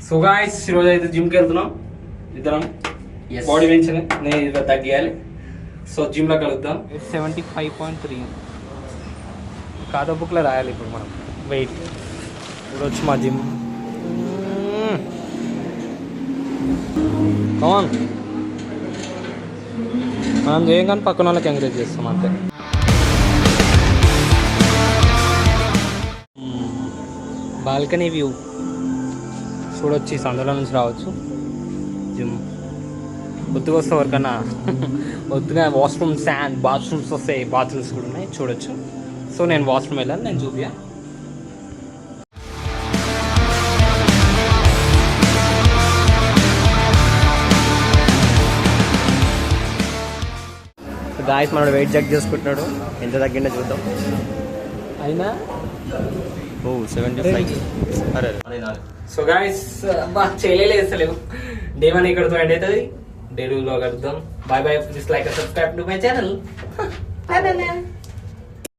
So guys ఈరోజు అయితే జిమ్కి వెళ్తున్నాం ఇద్దరం. బాడీ పెంచిన నేను ఇది తగ్గియాలి. సో జిమ్లో కలుద్దాం. 75.3 ఖాతా బుక్లో రాయాలి ఇప్పుడు మనం వెయిట్. ఇప్పుడు వచ్చి మా జిమ్ కమాన్. మనం చేయం కానీ పక్కన వాళ్ళకి ఎంకరేజ్ చేస్తాం అంతే. బాల్కనీ వ్యూ చూడొచ్చు, సందులో నుంచి రావచ్చు. జిమ్ ఒత్తుగా వస్తే ఎవరికన్నా ఒత్తుగా వాష్రూమ్స్ అండ్ బాత్రూమ్స్ వస్తాయి, బాత్రూమ్స్ కూడా ఉన్నాయి చూడొచ్చు. సో నేను వాష్రూమ్ వెళ్ళాను, నేను చూపియా. గాయస్ మనోడు వెయిట్ చెక్ చేసుకుంటున్నాడు, ఎంత తగ్గిందో చూద్దాం. అయినా 75. అరే సో గాయస్ చేయలేస్తలేవు. డే 1 ఇక్కడతో ఎండ్ అవుతుంది. డే 2లో కలుద్దాం. Bye bye. Please like subscribe to my channel.